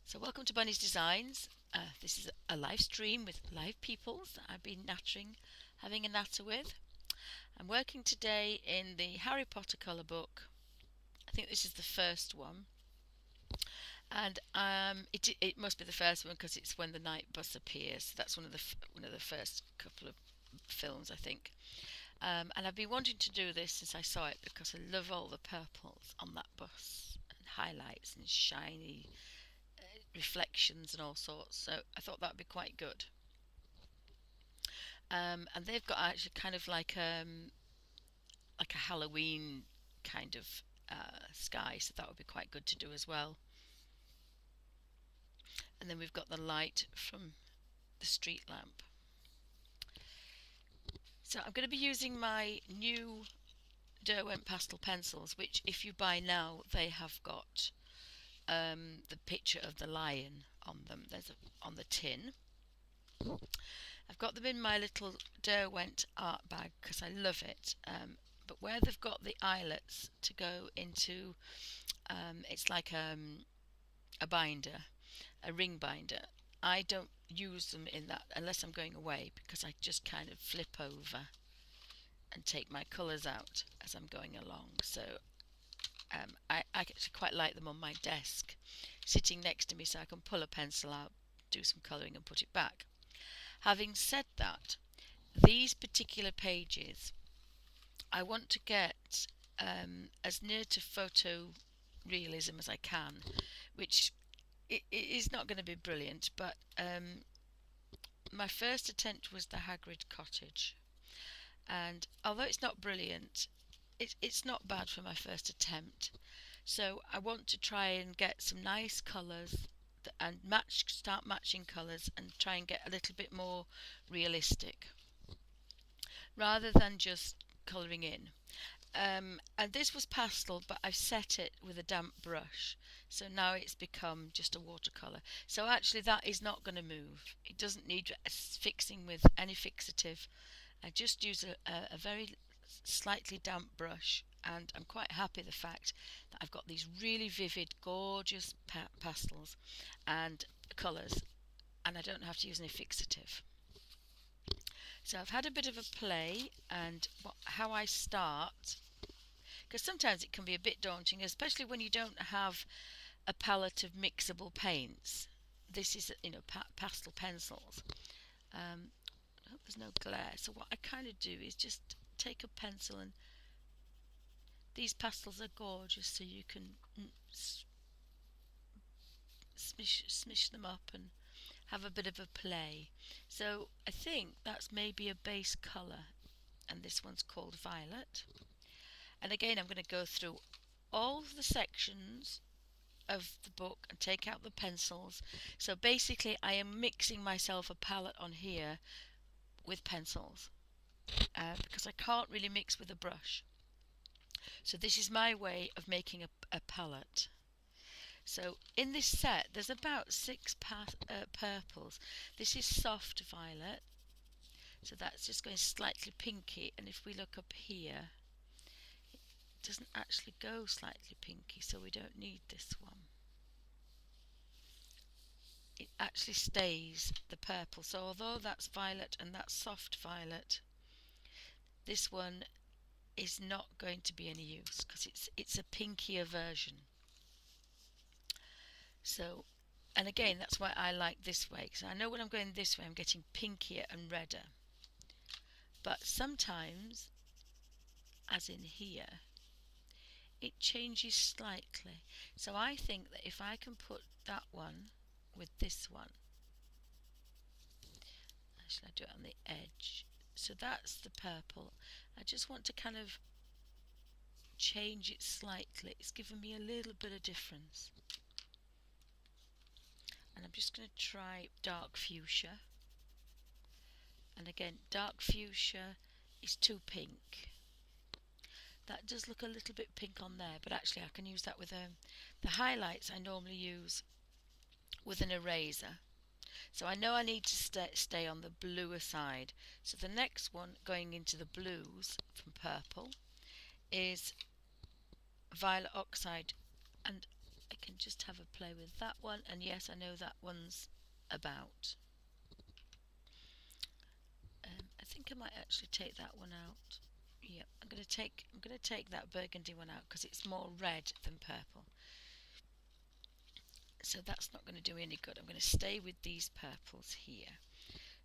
So welcome to Bunny's Designs. This is a live stream with live people that I've been nattering, having a natter with. I'm working today in the Harry Potter colour book. I think this is the first one, and it must be the first one because it's when the night bus appears. So that's one of the first couple of films, I think. And I've been wanting to do this since I saw it because I love all the purples on that bus and highlights and shiny reflections and all sorts. So I thought that would be quite good. And they've got actually kind of like a Halloween kind of sky, so that would be quite good to do as well. And then we've got the light from the street lamp. So I'm going to be using my new Derwent pastel pencils, which if you buy now, they have got the picture of the lion on them. On the tin. I've got them in my little Derwent art bag because I love it. But where they've got the eyelets to go into, it's like a binder, a ring binder. I don't use them in that unless I'm going away because I just kind of flip over and take my colours out as I'm going along. So I actually quite like them on my desk, sitting next to me so I can pull a pencil out, do some colouring and put it back. Having said that, these particular pages I want to get as near to photo realism as I can, which it is not going to be brilliant, but my first attempt was the Hagrid cottage, and although it's not brilliant, it's not bad for my first attempt. So I want to try and get some nice colours and start matching colours and try and get a little bit more realistic rather than just colouring in. And this was pastel, but I've set it with a damp brush, so now it's become just a watercolour. So actually that is not going to move. It doesn't need fixing with any fixative. I just use a very slightly damp brush, and I'm quite happy the fact that I've got these really vivid, gorgeous pastels and colours, and I don't have to use any fixative. So I've had a bit of a play, and how I start, because sometimes it can be a bit daunting, especially when you don't have a palette of mixable paints. This is, pastel pencils. I hope there's no glare. So what I kind of do is just take a pencil, and these pastels are gorgeous, so you can smish them up and have a bit of a play. So I think that's maybe a base colour, and this one's called Violet. And again, I'm going to go through all of the sections of the book and take out the pencils. So basically I am mixing myself a palette on here with pencils because I can't really mix with a brush. So this is my way of making a palette. So in this set there's about six purples. This is soft violet, so that's just going slightly pinky, and if we look up here it doesn't actually go slightly pinky, so we don't need this one. It actually stays the purple. So although that's violet and that's soft violet, this one is not going to be any use because it's a pinkier version. So, and again, that's why I like this way, because I know when I'm going this way I'm getting pinkier and redder. But sometimes, as in here, it changes slightly. So I think that if I can put that one with this one, actually I do it on the edge, so that's the purple. I just want to kind of change it slightly. It's given me a little bit of difference. And I'm just going to try dark fuchsia. And again, dark fuchsia is too pink. That does look a little bit pink on there, but actually I can use that with the highlights I normally use with an eraser. So I know I need to stay on the bluer side. So the next one going into the blues from purple is violet oxide, and I can just have a play with that one, and yes, I know that one's about. I think I might actually take that one out. Yeah, I'm going to take that burgundy one out because it's more red than purple. So that's not going to do any good. I'm going to stay with these purples here.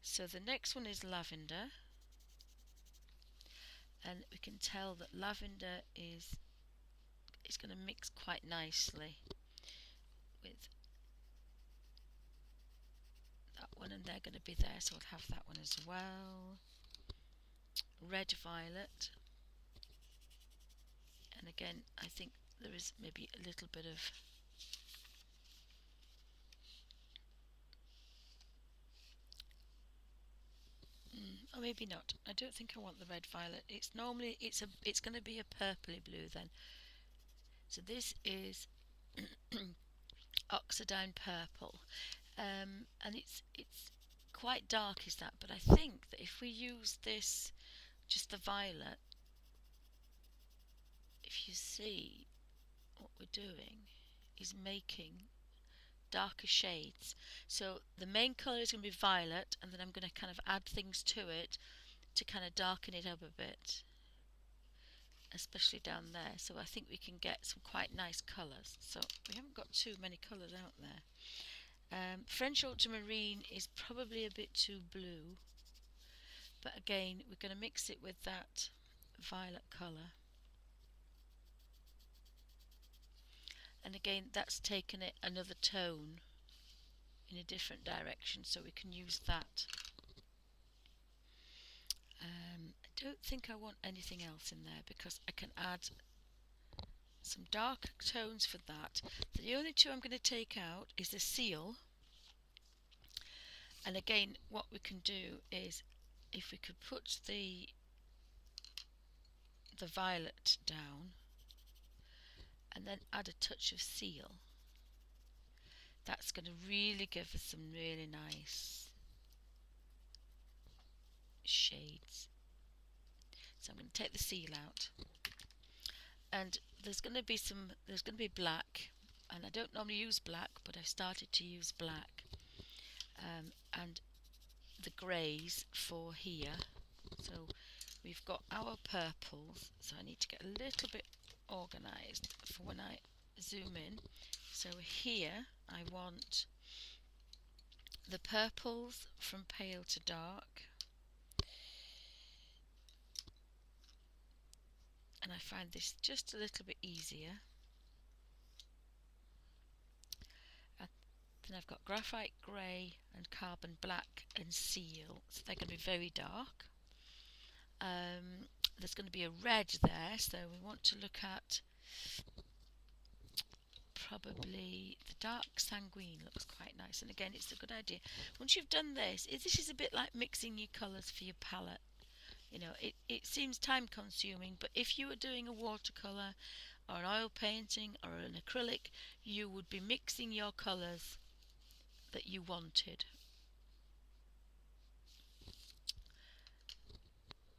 So the next one is lavender, and we can tell that lavender is going to mix quite nicely with that one, and they're going to be there, so I'll have that one as well. Red violet, and again I think there is maybe a little bit of or maybe not. I don't think I want the red violet. It's normally it's going to be a purpley blue then. So this is Oxidine purple, and it's quite dark, is that? But I think that if we use this, just the violet, if you see what we're doing is making darker shades. So the main colour is going to be violet, and then I'm going to kind of add things to it to kind of darken it up a bit, especially down there. So I think we can get some quite nice colours. So we haven't got too many colours out there. French ultramarine is probably a bit too blue, but again we're going to mix it with that violet colour, and again that's taken it another tone in a different direction, so we can use that. I don't think I want anything else in there because I can add some dark tones for that. The only two I'm going to take out is the seal, and again what we can do is if we could put the violet down and then add a touch of seal, that's going to really give us some really nice shades. So I'm going to take the seal out, and there's going to be black, and I don't normally use black, but I've started to use black, and the greys for here. So we've got our purples, so I need to get a little bit organised for when I zoom in. So here I want the purples from pale to dark, and I find this just a little bit easier. Then I've got graphite grey and carbon black and seal, so they're going to be very dark. There's going to be a red there, so we want to look at probably the dark sanguine. Looks quite nice, and again it's a good idea once you've done this. This is a bit like mixing your colours for your palette. You know, it seems time consuming, but if you were doing a watercolour or an oil painting or an acrylic, you would be mixing your colours that you wanted.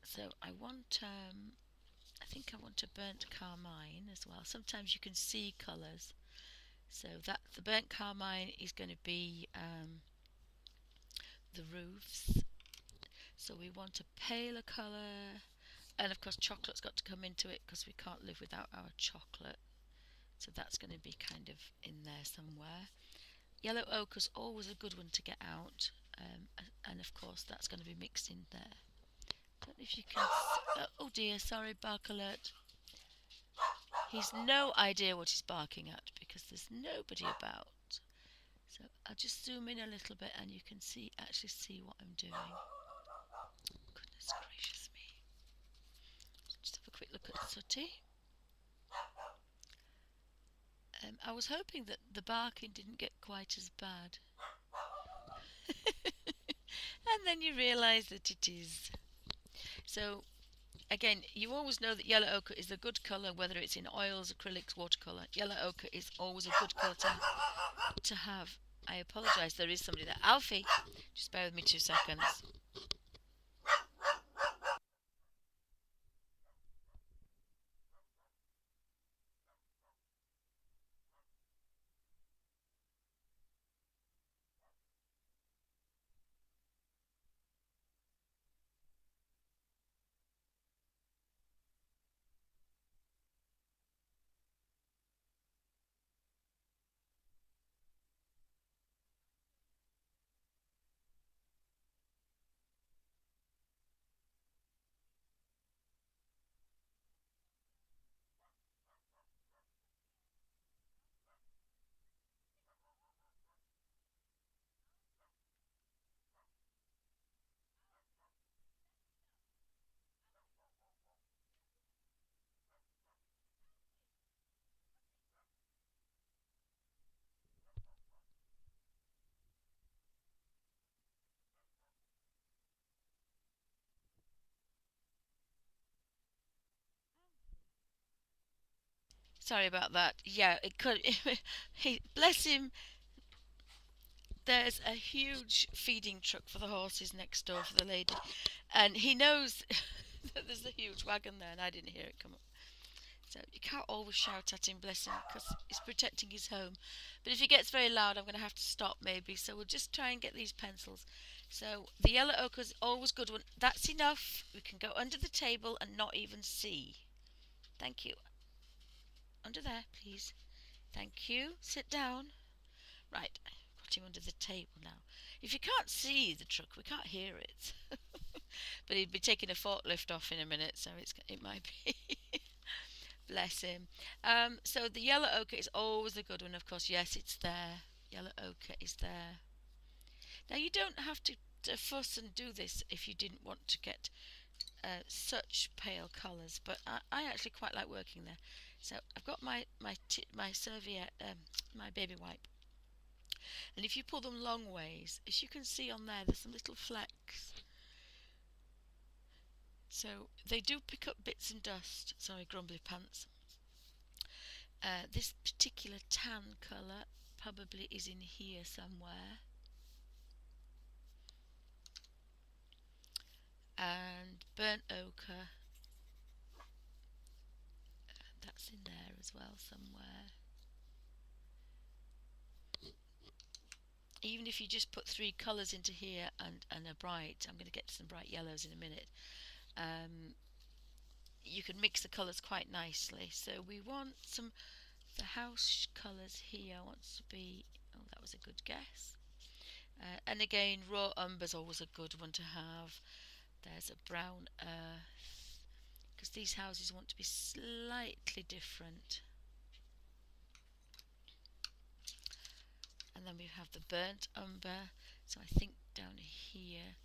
So I think I want a burnt carmine as well. Sometimes you can see colours. So that the burnt carmine is going to be the roofs. So we want a paler colour, and of course chocolate's got to come into it because we can't live without our chocolate. So that's going to be kind of in there somewhere. Yellow ochre's always a good one to get out, and of course that's going to be mixed in there. Don't know if you can oh dear, sorry, bark alert. He's no idea what he's barking at because there's nobody about. So I'll just zoom in a little bit and you can actually see what I'm doing. Goodness gracious me. Just have a quick look at Sooty. I was hoping that the barking didn't get quite as bad. And then you realise that it is. So again, you always know that yellow ochre is a good colour, whether it's in oils, acrylics, watercolour. Yellow ochre is always a good colour to have. I apologise, there is somebody there. Alfie, just bear with me 2 seconds. Sorry about that. Yeah, it could. Bless him. There's a huge feeding truck for the horses next door for the lady, and he knows that there's a huge wagon there, and I didn't hear it come up. So you can't always shout at him, bless him, because he's protecting his home. But if he gets very loud, I'm going to have to stop maybe. So we'll just try and get these pencils. So the yellow ochre is always good one. That's enough. We can go under the table and not even see. Thank you. Under there, please. Thank you. Sit down. Right, got him under the table now. If you can't see the truck, we can't hear it. But he'd be taking a forklift off in a minute, so it might be. Bless him. So the yellow ochre is always a good one, of course. Yes, it's there. Yellow ochre is there. Now you don't have to fuss and do this if you didn't want to get such pale colours, but I actually quite like working there. So I've got my serviette, my baby wipe, and if you pull them long ways, as you can see on there, there's some little flecks. So they do pick up bits and dust. Sorry, grumbly pants. This particular tan colour probably is in here somewhere. And burnt ochre, that's in there as well somewhere. Even if you just put 3 colours into here and a bright, I'm going to get to some bright yellows in a minute, you can mix the colours quite nicely. So we want the house colours here wants to be, oh, that was a good guess. And again, raw umber's always a good one to have. There's a brown earth, because these houses want to be slightly different. And then we have the burnt umber, so I think down here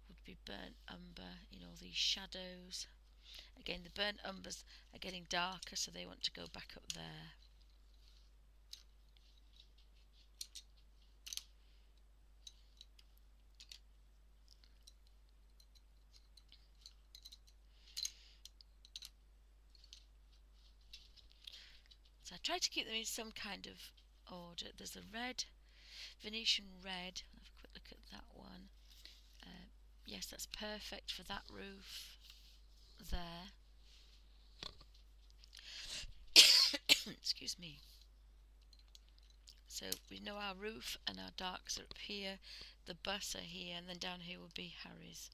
would be burnt umber in all these shadows. Again, the burnt umbers are getting darker, so they want to go back up there. So I try to keep them in some kind of order. There's a red, Venetian red. I'll have a quick look at that one. Yes, that's perfect for that roof there. Excuse me. So we know our roof and our darks are up here, the bus are here, and then down here will be Harry's.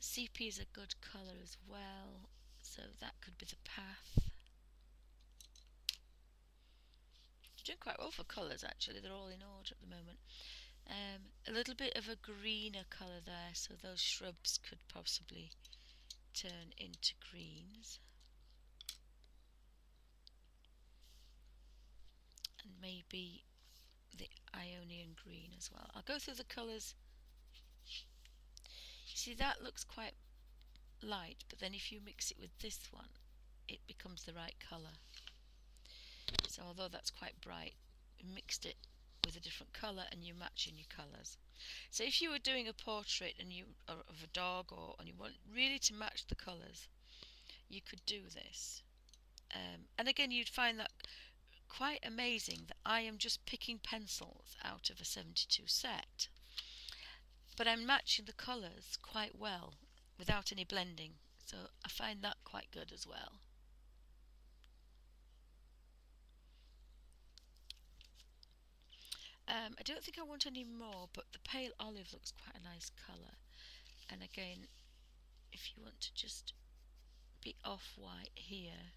CP is a good colour as well, so that could be the path. Doing quite well for colours actually, they're all in order at the moment. A little bit of a greener colour there, so those shrubs could possibly turn into greens. And maybe the Ionian green as well. I'll go through the colours. You see, that looks quite light, but then if you mix it with this one, it becomes the right colour. So although that's quite bright, you mixed it with a different colour and you're matching your colours. So if you were doing a portrait or of a dog, and you want really to match the colours, you could do this. And again, you'd find that quite amazing that I am just picking pencils out of a 72 set, but I'm matching the colours quite well without any blending, so I find that quite good as well. I don't think I want any more, but the pale olive looks quite a nice colour. And again, if you want to just be off-white here,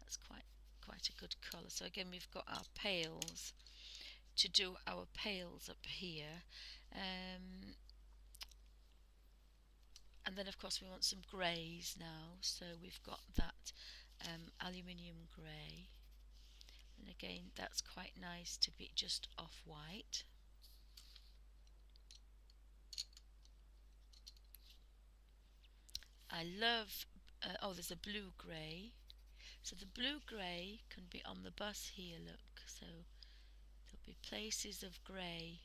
that's quite a good colour. So again, we've got our pales to do our pales up here. And then of course we want some greys now, so we've got that aluminium grey, and again that's quite nice to be just off-white. I love, oh, there's a blue grey, so the blue grey can be on the bus here, look, so there'll be places of grey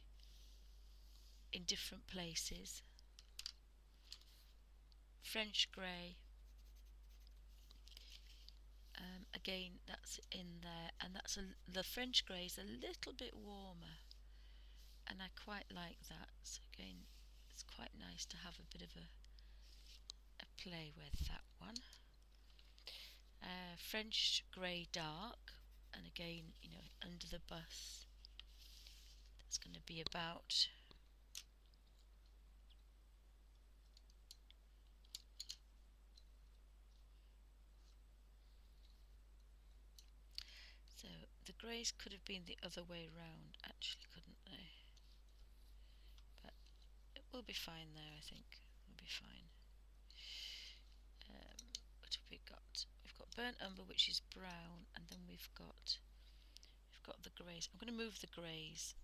in different places. French grey, Again, that's in there, and the French grey is a little bit warmer, and I quite like that. So again, it's quite nice to have a bit of a play with that one. French grey dark, and again, you know, under the bus, that's going to be about so the greys could have been the other way round, actually, couldn't they? But it will be fine there, I think. We'll be fine. What have we got? We've got burnt umber, which is brown, and then we've got the greys. I'm going to move the greys.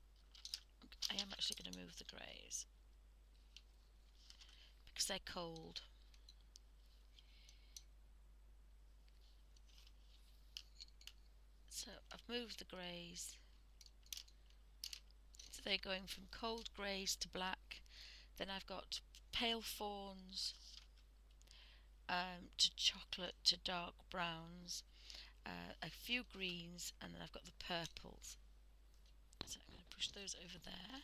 I am actually going to move the greys because they're cold. So I've moved the greys. So they're going from cold greys to black. Then I've got pale fawns to chocolate to dark browns, a few greens, and then I've got the purples. So I'm going to push those over there.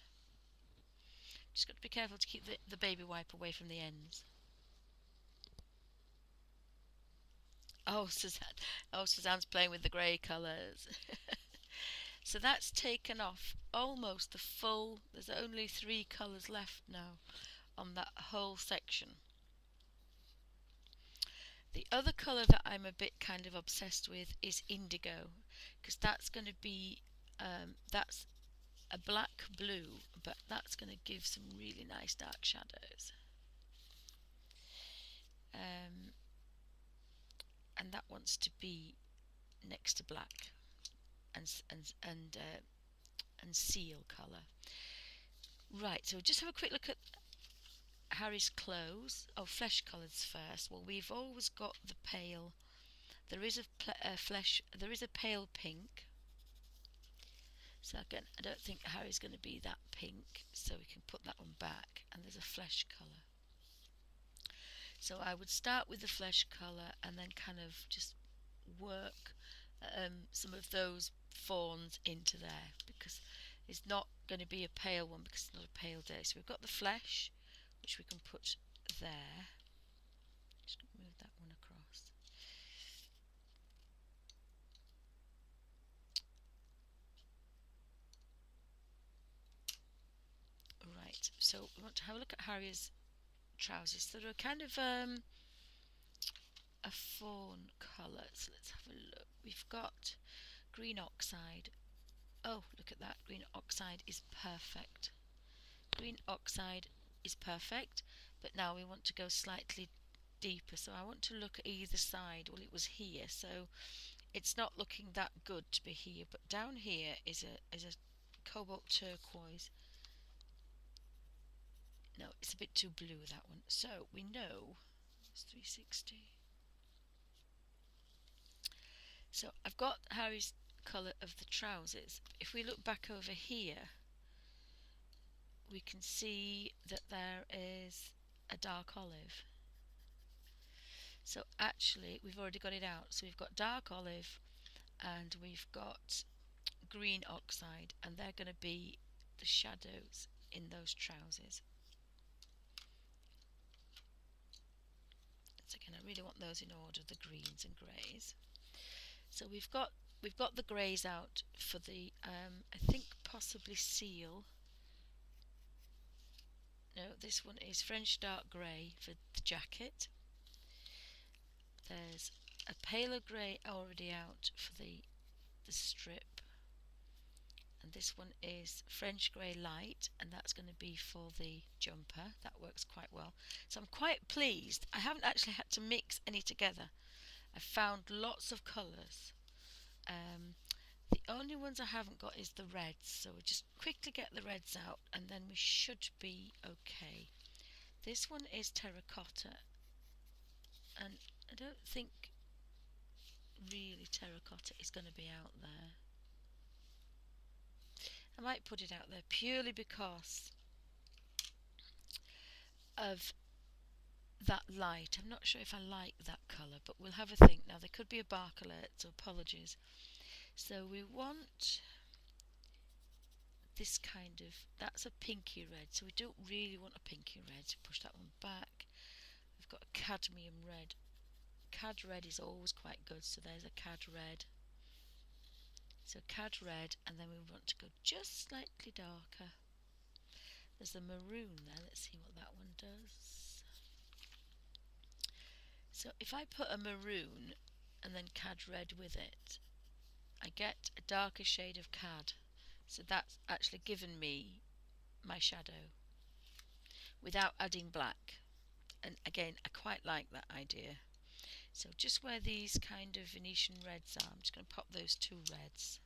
Just got to be careful to keep the baby wipe away from the ends. Oh, Suzanne. Oh, Suzanne's playing with the grey colours. So that's taken off almost the full. There's only 3 colours left now on that whole section. The other colour that I'm a bit kind of obsessed with is indigo, because that's going to be that's a black blue, but that's going to give some really nice dark shadows. And that wants to be next to black and seal colour. Right, so just have a quick look at Harry's clothes. Oh, flesh colours first. Well, we've always got the pale. There is There is a pale pink. So again, I don't think Harry's going to be that pink, so we can put that one back. And there's a flesh colour. So I would start with the flesh colour and then kind of just work some of those fawns into there, because it's not going to be a pale one because it's not a pale day. So we've got the flesh, which we can put there. Just move that one across. Right, so we want to have a look at Harry's trousers. So they're kind of a fawn colour. So let's have a look. We've got green oxide. Oh, look at that. Green oxide is perfect. Green oxide is perfect, but now we want to go slightly deeper. So I want to look at either side. Well, it was here, so it's not looking that good to be here, but down here is a cobalt turquoise. No, it's a bit too blue, that one. So we know it's 360. So I've got Harry's colour of the trousers. If we look back over here, we can see that there is a dark olive. So actually we've already got it out. So we've got dark olive and we've got green oxide, and they're going to be the shadows in those trousers. So again, I really want those in order, the greens and greys. So we've got the greys out for the I think possibly seal. No, this one is French dark grey for the jacket. There's a paler grey already out for the strip, and this one is French grey light, and that's going to be for the jumper. That works quite well. So I'm quite pleased. I haven't actually had to mix any together. I've found lots of colours. The only ones I haven't got is the reds, so we'll just quickly get the reds out and then we should be okay. This one is terracotta, and I don't think really terracotta is going to be out there. I might put it out there purely because of that light. I'm not sure if I like that colour, but we'll have a think. Now there could be a bark alert, so apologies. So we want this kind of, that's a pinky red, so we don't really want a pinky red, so push that one back. We've got a cadmium red. Cad red is always quite good, so there's a cad red. So cad red, and then we want to go just slightly darker. There's the maroon there, let's see what that one does. So if I put a maroon and then cad red with it, I get a darker shade of cad. So that's actually given me my shadow without adding black. And again, I quite like that idea. So just where these kind of Venetian reds are, I'm just going to pop those two reds.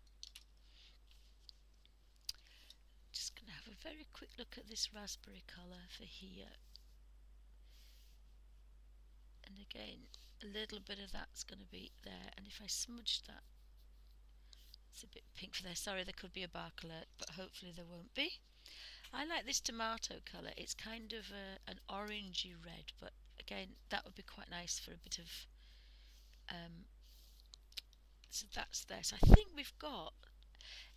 Just going to have a very quick look at this raspberry colour for here. And again, a little bit of that's going to be there. And if I smudge that, it's a bit pink for there. Sorry, there could be a bark alert, but hopefully there won't be. I like this tomato colour. It's kind of an orangey red, but again, that would be quite nice for a bit of so that's there. So I think we've got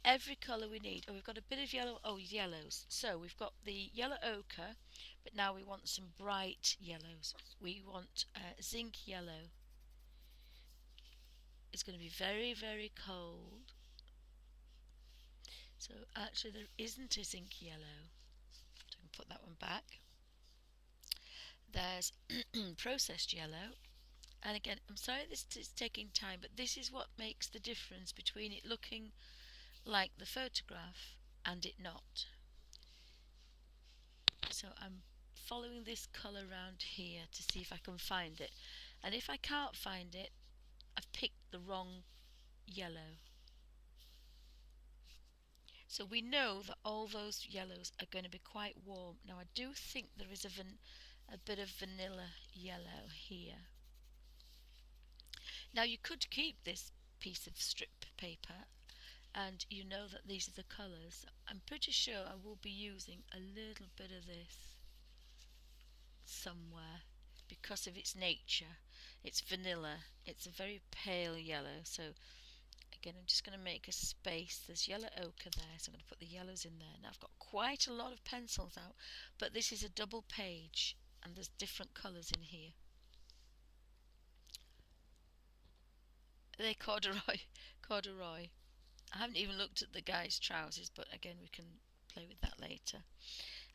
every colour we need. Oh, we've got a bit of yellow. Oh, yellows. So we've got the yellow ochre, but now we want some bright yellows. We want zinc yellow. It's going to be very, very cold. So actually there isn't a zinc yellow. So I can put that one back. There's processed yellow. And again, I'm sorry this is taking time, but this is what makes the difference between it looking like the photograph and it not. So I'm following this colour around here to see if I can find it. And if I can't find it, I've picked the wrong yellow. So we know that all those yellows are going to be quite warm. Now I do think there is a bit of vanilla yellow here. Now you could keep this piece of strip paper and you know that these are the colours. I'm pretty sure I will be using a little bit of this somewhere because of its nature. It's vanilla, it's a very pale yellow, so again I'm just going to make a space. There's yellow ochre there, so I'm going to put the yellows in there. Now I've got quite a lot of pencils out, but this is a double page and there's different colours in here. They're corduroy. Corduroy. I haven't even looked at the guy's trousers, but again we can play with that later.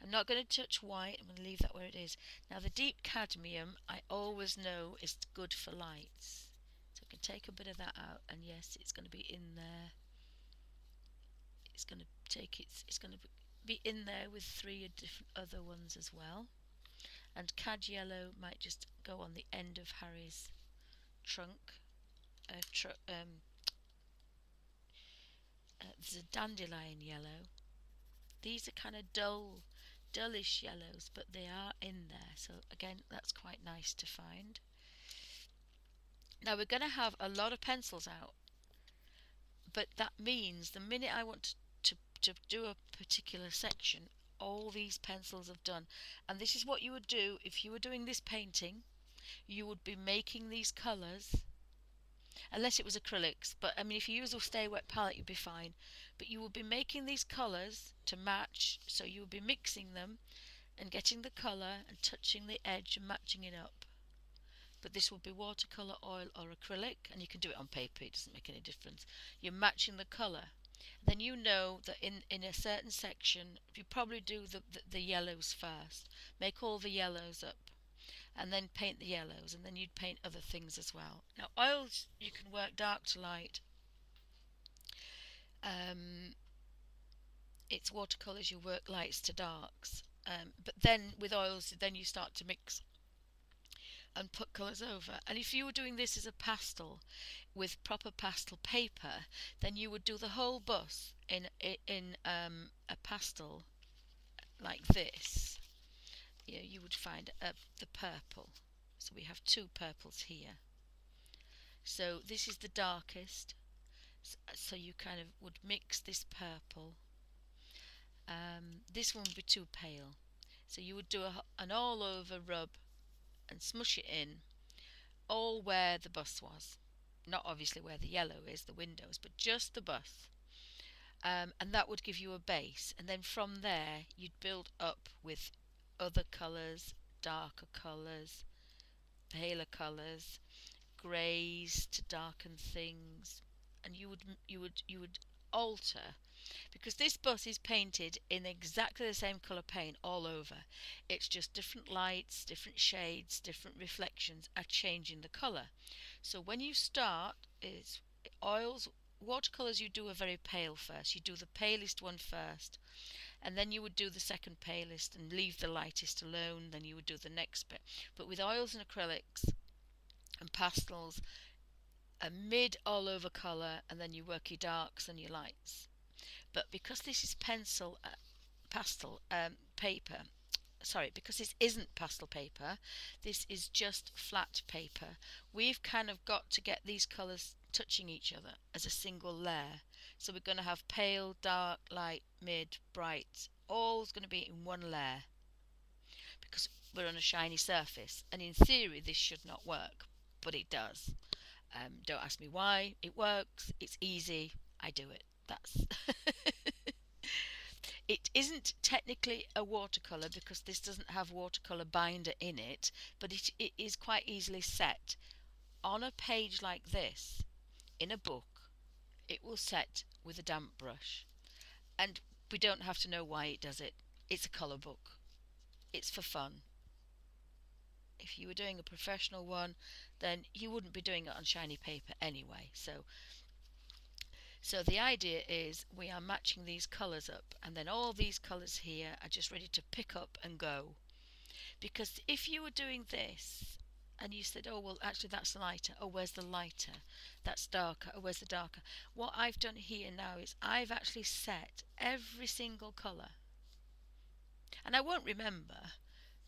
I'm not going to touch white, I'm going to leave that where it is. Now the deep cadmium I always know is good for lights. So I can take a bit of that out and yes, it's going to be in there. It's going to take it's going to be in there with three different other ones as well. And cad yellow might just go on the end of Harry's trunk. There's a dandelion yellow. These are kind of dullish yellows, but they are in there. So again, that's quite nice to find. Now we're going to have a lot of pencils out, but that means the minute I want to do a particular section, all these pencils have done. And this is what you would do if you were doing this painting. You would be making these colours, unless it was acrylics, but I mean if you use a Stay Wet palette you'd be fine. But you would be making these colours to match, so you would be mixing them and getting the colour and touching the edge and matching it up. But this will be watercolour, oil or acrylic, and you can do it on paper, it doesn't make any difference. You're matching the colour. Then you know that in a certain section, you probably do the yellows first. Make all the yellows up and then paint the yellows, and then you'd paint other things as well. Now oils, you can work dark to light. It's watercolours, you work lights to darks. But then with oils, then you start to mix and put colours over. And if you were doing this as a pastel with proper pastel paper, then you would do the whole bus in a pastel like this. You would find the purple. So we have two purples here. So this is the darkest. So you kind of would mix this purple. This one would be too pale. So you would do an all over rub and smush it in all where the bus was. Not obviously where the yellow is, the windows, but just the bus. And that would give you a base. And then from there, you'd build up with other colours, darker colours, paler colours, greys to darken things, and you would alter, because this bus is painted in exactly the same colour paint all over. It's just different lights, different shades, different reflections are changing the colour. So when you start, it's oils, watercolours, you do a very pale first. You do the palest one first, and then you would do the second palest and leave the lightest alone. Then you would do the next bit. But with oils and acrylics and pastels, a mid all over colour, and then you work your darks and your lights. But because this is pastel paper, sorry, because this isn't pastel paper, this is just flat paper, we've kind of got to get these colours touching each other as a single layer. So we're going to have pale, dark, light, mid, bright, all's going to be in one layer because we're on a shiny surface. And in theory this should not work, but it does. Don't ask me why. It works. It's easy. I do it. That's It isn't technically a watercolour because this doesn't have watercolour binder in it, but it is quite easily set on a page like this in a book. It will set with a damp brush, and we don't have to know why it does it. It's a colour book. It's for fun. If you were doing a professional one, then you wouldn't be doing it on shiny paper anyway. So the idea is we are matching these colours up, and then all these colours here are just ready to pick up and go. Because if you were doing this and you said, oh, well, actually that's lighter, oh, where's the lighter? That's darker, oh, where's the darker? What I've done here now is I've actually set every single colour. And I won't remember,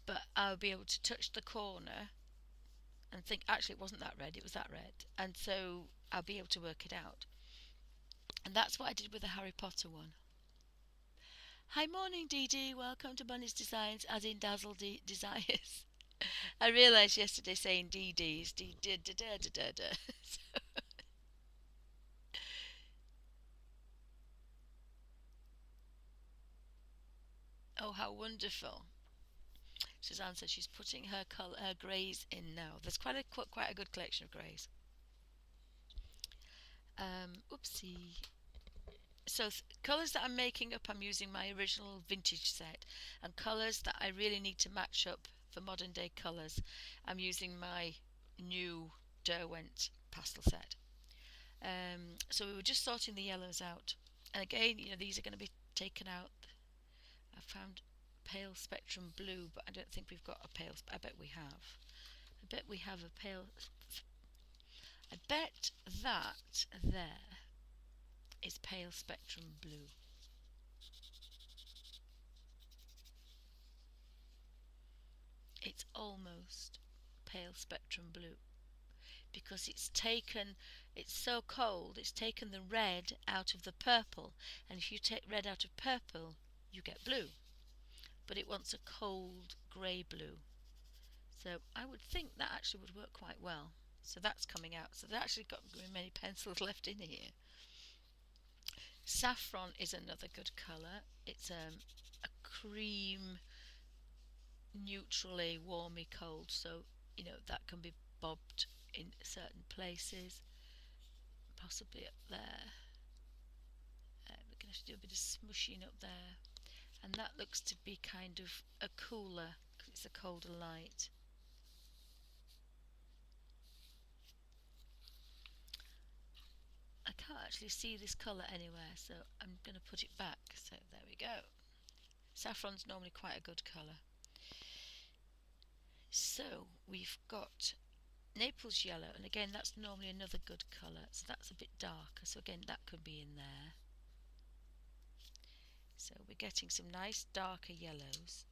but I'll be able to touch the corner and think, actually, it wasn't that red, it was that red. And so I'll be able to work it out. And that's what I did with the Harry Potter one. Hi, morning, Dee Dee. Welcome to Bunny's Designs, as in Dazzle Desires. I realised yesterday saying Dee Dee is Dee da da da da da da. Oh, how wonderful! Suzanne says she's putting her greys in now. There's quite a good collection of greys. Oopsie. So colours that I'm making up, I'm using my original vintage set, and colours that I really need to match up for modern day colours, I'm using my new Derwent pastel set. So we were just sorting the yellows out, and again, these are going to be taken out. I found pale spectrum blue, but I don't think we've got a pale. I bet we have. I bet we have a pale. I bet that there is pale spectrum blue. It's almost pale spectrum blue because it's so cold, it's taken the red out of the purple, and if you take red out of purple, you get blue. But it wants a cold grey blue. So I would think that actually would work quite well. So that's coming out. So they've actually got many pencils left in here. Saffron is another good colour. It's a cream, neutrally warmy cold, so that can be bobbed in certain places, possibly up there. We're going to have to do a bit of smushing up there, and that looks to be kind of a cooler because it's a colder light. I can't actually see this colour anywhere, so I'm going to put it back. So there we go. Saffron's normally quite a good colour. So we've got Naples yellow, and again that's normally another good colour, so that's a bit darker, so again that could be in there. So we're getting some nice darker yellows.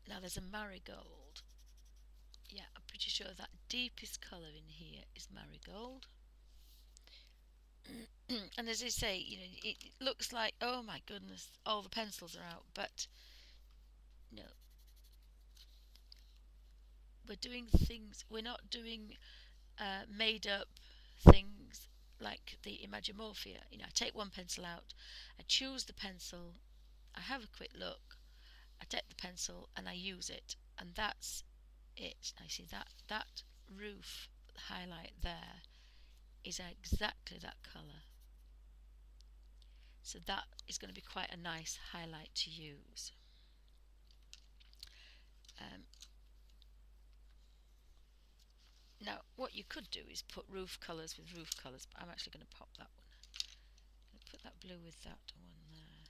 Now there's a marigold. Yeah, I'm pretty sure that deepest colour in here is marigold. And as I say, it looks like, oh my goodness, all the pencils are out, but No, we're doing things. We're not doing made up things like the Imagimorphia. You know, I take one pencil out, I choose the pencil, I have a quick look, I take the pencil and I use it, and that's it. I see that roof highlight there is exactly that colour. So that is going to be quite a nice highlight to use. Um, Now, what you could do is put roof colours with roof colours, but I'm actually going to pop that one. I'm going to put that blue with that one there.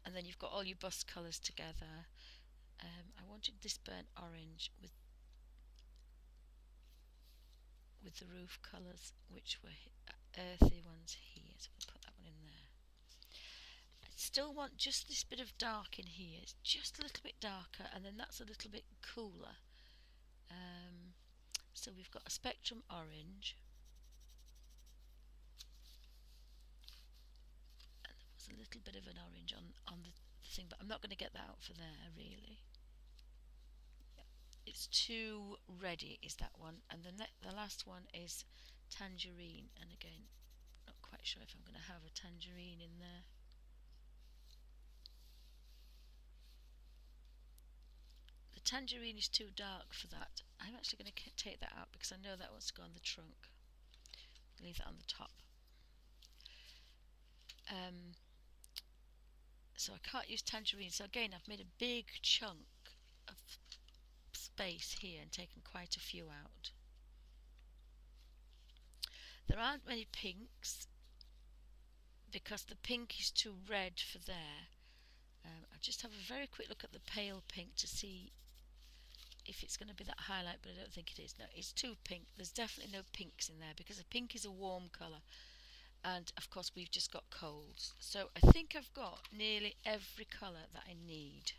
And then you've got all your bus colours together. I wanted this burnt orange with the roof colours, which were earthy ones here. So we'll put that one in there. I still want just this bit of dark in here. It's just a little bit darker, and then that's a little bit cooler. So we've got a spectrum orange, and there was a little bit of an orange on the thing, but I'm not going to get that out for there really. Yeah. It's too ready is that one, and the last one is tangerine, and again not quite sure if I'm going to have a tangerine in there. The tangerine is too dark for that. I'm actually going to take that out because I know that wants to go on the trunk. Leave that on the top. So I can't use tangerine. So again, I've made a big chunk of space here and taken quite a few out. There aren't many pinks because the pink is too red for there. I'll just have a very quick look at the pale pink to see if it's going to be that highlight, but I don't think it is. No, it's too pink. There's definitely no pinks in there because a pink is a warm colour, and of course we've just got coals. So I think I've got nearly every colour that I need.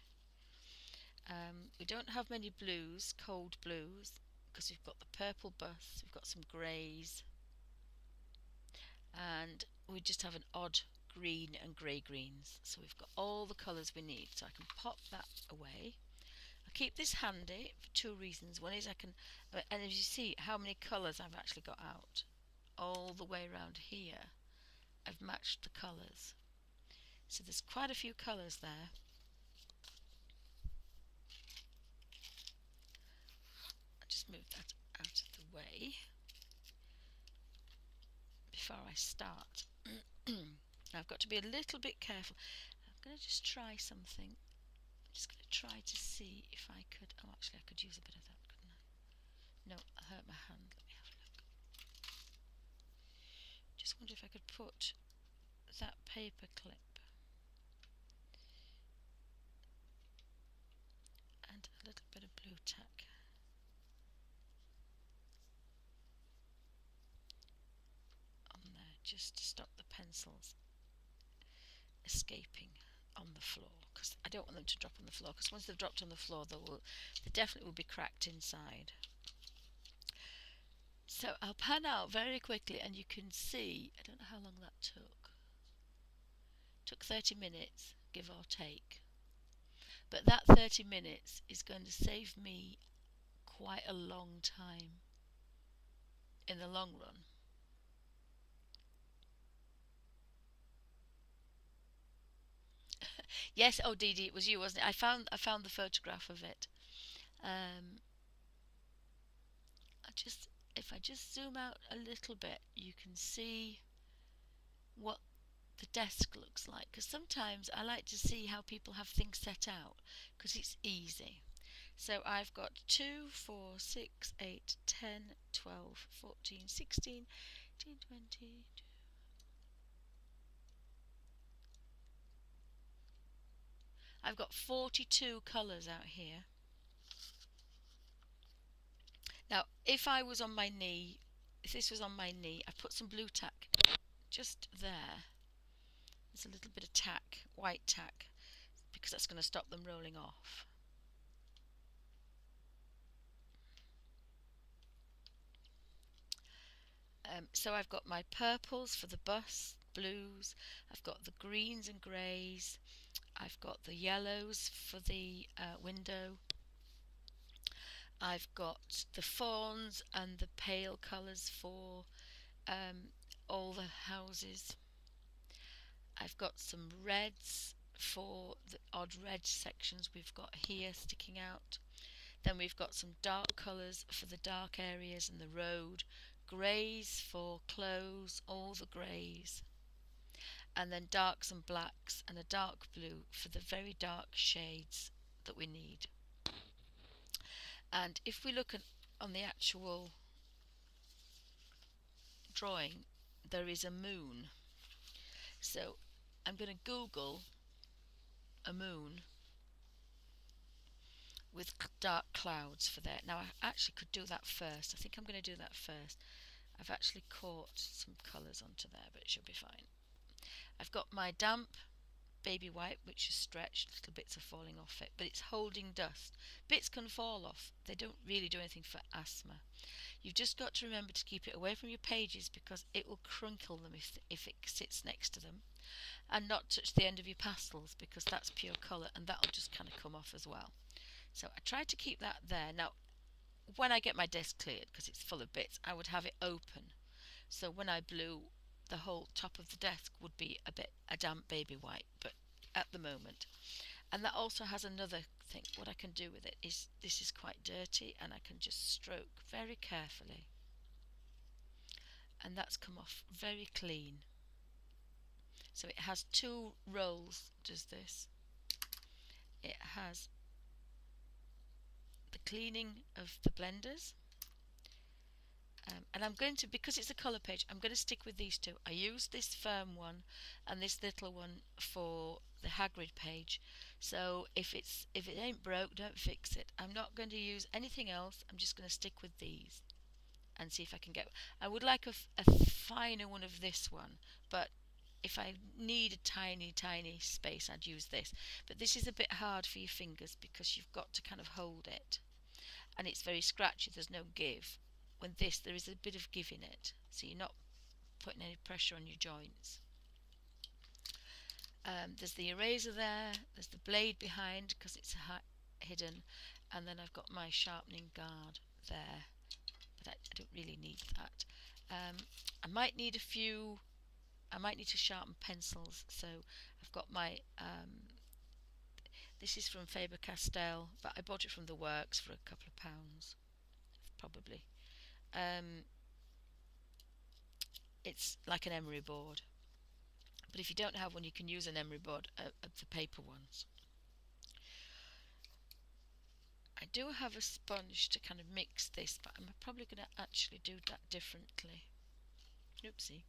We don't have many blues, cold blues, because we've got the purple bus, we've got some greys, and we just have an odd green and grey greens. So we've got all the colours we need. So I can pop that away. I keep this handy for two reasons. One is I can, and as you see how many colours I've actually got out, all the way around here, I've matched the colours. So there's quite a few colours there. I'll just move that out of the way before I start. Now I've got to be a little bit careful. I'm going to just try something. I'm just going to try to see if I could. Oh, actually, I could use a bit of that, couldn't I? No, I'll hurt my hand. Let me have a look. Just wonder if I could put that paper clip and a little bit of blue tack on there just to stop the pencils escaping on the floor, because I don't want them to drop on the floor, because once they've dropped on the floor they definitely will be cracked inside. So I'll pan out very quickly and you can see, I don't know how long that took 30 minutes give or take, but that 30 minutes is going to save me quite a long time in the long run. Yes, oh Dee Dee, it was you, wasn't it? I found the photograph of it. Um, if I just zoom out a little bit, you can see what the desk looks like. Because sometimes I like to see how people have things set out, because it's easy. So I've got 2, 4, 6, 8, 10, 12, 14, 16, 18, 20. I've got 42 colours out here. Now, if I was on my knee, if this was on my knee, I put some blue tack just there. There's a little bit of tack, white tack, because that's going to stop them rolling off. So I've got my purples for the bus, blues, I've got the greens and greys, I've got the yellows for the window, I've got the fawns and the pale colours for all the houses. I've got some reds for the odd red sections we've got here sticking out. Then we've got some dark colours for the dark areas and the road, greys for clothes, all the greys, and then darks and blacks and a dark blue for the very dark shades that we need. And if we look at on the actual drawing, there is a moon. So I'm going to Google a moon with dark clouds for that. Now I actually could do that first. I think I'm going to do that first. I've actually caught some colours onto there, but it should be fine. I've got my damp baby white, which is stretched, little bits are falling off it, but it's holding dust. Bits can fall off. They don't really do anything for asthma. You've just got to remember to keep it away from your pages because it will crinkle them if it sits next to them, and not touch the end of your pastels because that's pure colour and that'll just kind of come off as well. So I tried to keep that there. Now when I get my desk cleared, because it's full of bits, I would have it open. So when I blew, the whole top of the desk would be a damp baby white, but at the moment. And that also has another thing. What I can do with it is, this is quite dirty and I can just stroke very carefully. And that's come off very clean. So it has two rolls, does this. It has the cleaning of the blenders. And I'm going to, because it's a colour page, I'm going to stick with these two. I used this firm one and this little one for the Hagrid page. So if it ain't broke, don't fix it. I'm not going to use anything else. I'm just going to stick with these and see if I can get. I would like a finer one of this one, but if I need a tiny space, I'd use this. But this is a bit hard for your fingers because you've got to kind of hold it, and it's very scratchy. There's no give. When this, there is a bit of give in it, so you're not putting any pressure on your joints. There's the eraser there, there's the blade behind because it's hidden, and then I've got my sharpening guard there, but I don't really need that. I might need to sharpen pencils, so I've got my this is from Faber-Castell, but I bought it from the Works for a couple of pounds probably. It's like an emery board, but if you don't have one, you can use an emery board, the paper ones. I do have a sponge to kind of mix this, but I'm probably going to actually do that differently. Oopsie.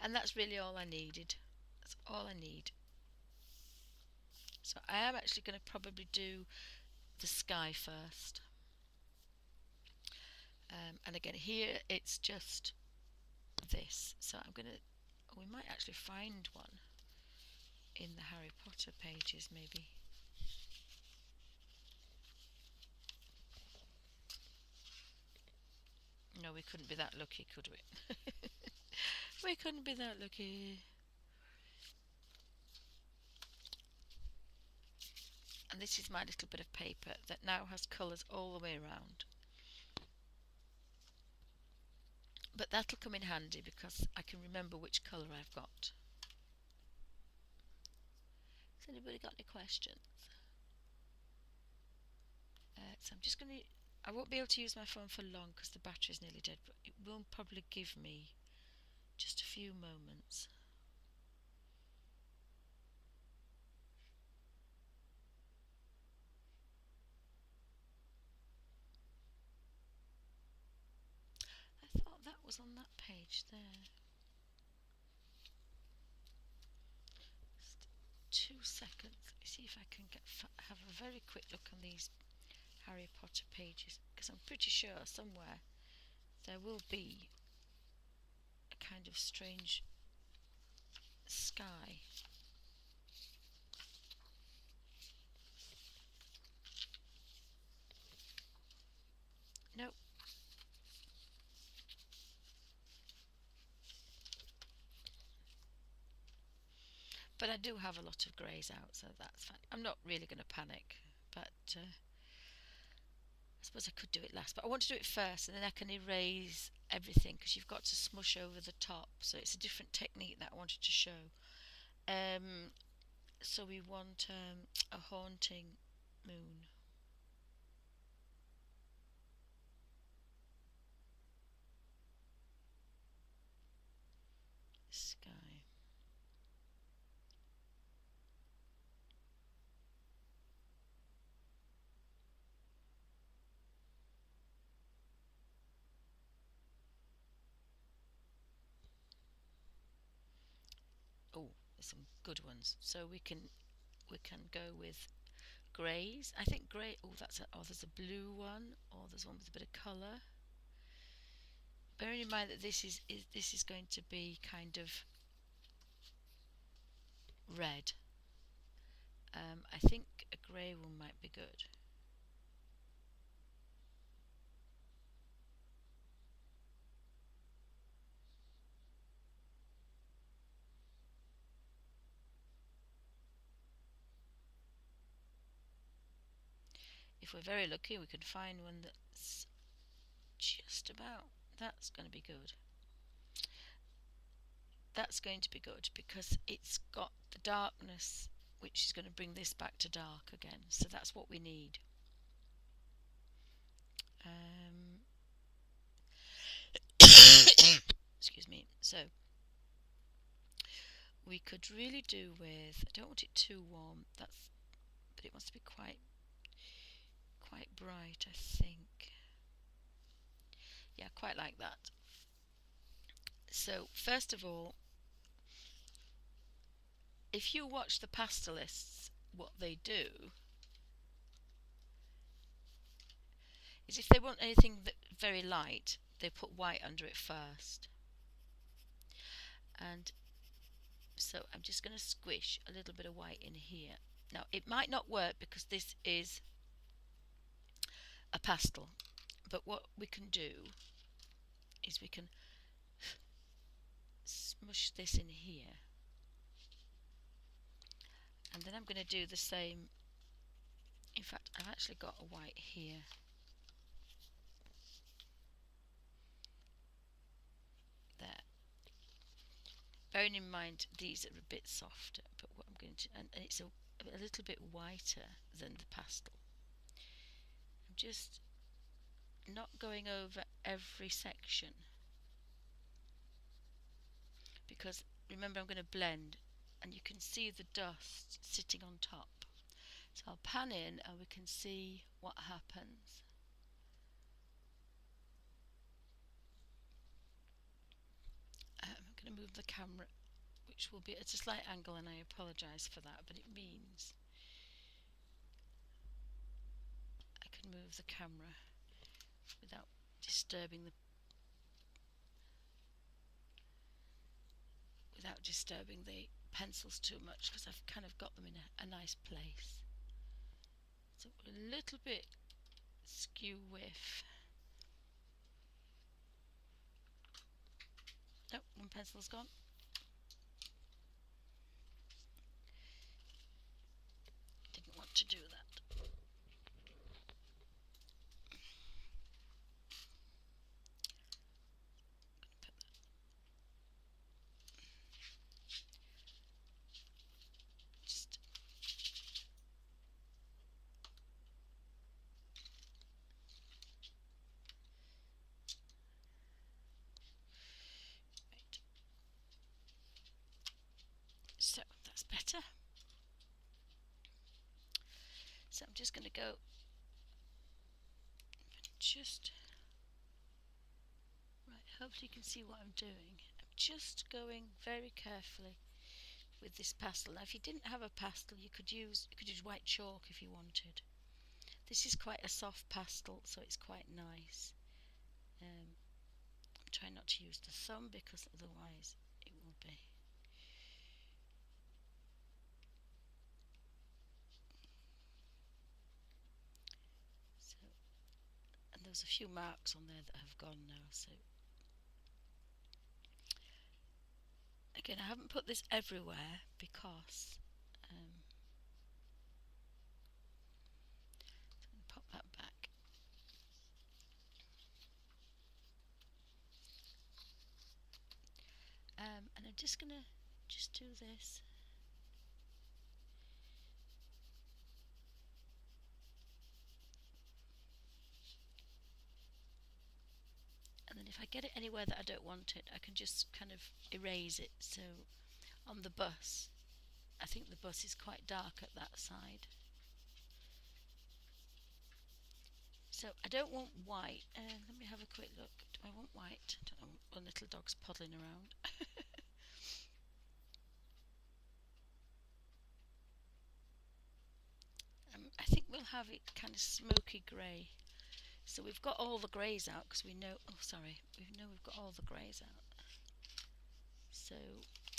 And that's really all I needed. That's all I need. So I am actually going to probably do the sky first. And again, here it's just this. So I'm going to, we might actually find one in the Harry Potter pages maybe. No, we couldn't be that lucky, could we? We couldn't be that lucky. And this is my little bit of paper that now has colours all the way around. But that'll come in handy because I can remember which colour I've got. Has anybody got any questions? So I'm just going to, I won't be able to use my phone for long because the battery's nearly dead, but it will probably give me just a few moments. I thought that was on that page there. Just 2 seconds. Let me see if I can have a very quick look on these Harry Potter pages, because I'm pretty sure somewhere there will be a kind of strange sky. Nope. But I do have a lot of greys out, so that's fine. I'm not really going to panic, but I suppose I could do it last. But I want to do it first, and then I can erase everything, because you've got to smush over the top. So it's a different technique that I wanted to show. So we want a haunting moon. Sky. Oh, there's some good ones. So we can go with greys. I think grey. Oh, there's a blue one. Or there's one with a bit of colour. Bearing in mind that this is going to be kind of red. I think a grey one might be good. If we're very lucky, we can find one that's just about. That's going to be good. That's going to be good because it's got the darkness, which is going to bring this back to dark again. So that's what we need. Excuse me. So we could really do with. I don't want it too warm. But it wants to be quite bright. I think. Yeah, quite like that. So first of all, if you watch the pastelists, what they do is if they want anything very light, they put white under it first. And so I'm just going to squish a little bit of white in here. Now it might not work because this is a pastel, but what we can do is we can smush this in here, and then I'm going to do the same. In fact, I've actually got a white here. There. Bearing in mind these are a bit softer, but what I'm going to, and it's a little bit whiter than the pastel. I'm just not going over every section, because remember I'm going to blend, and you can see the dust sitting on top. So I'll pan in and we can see what happens. I'm going to move the camera, which will be at a slight angle, and I apologise for that, but it means I can move the camera without disturbing the pencils too much, because I've kind of got them in a nice place. So a little bit skew with. Oh, one pencil's gone. Didn't want to do that. Just right. So that's better. So I'm just going to go just right. Hopefully you can see what I'm doing. I'm just going very carefully with this pastel. Now, if you didn't have a pastel, you could use white chalk if you wanted. This is quite a soft pastel, so it's quite nice. I'm trying not to use the thumb because otherwise it will be. So, and there's a few marks on there that have gone now. So Again, I haven't put this everywhere because pop that back. And I'm just gonna do this. And then if I get it anywhere that I don't want it, I can just kind of erase it. So on the bus, I think the bus is quite dark at that side. So I don't want white. Let me have a quick look. Do I want white? I don't know. One little dog's poddling around. I think we'll have it kind of smoky grey. So we've got all the greys out because we know. Oh, sorry. We know we've got all the greys out. So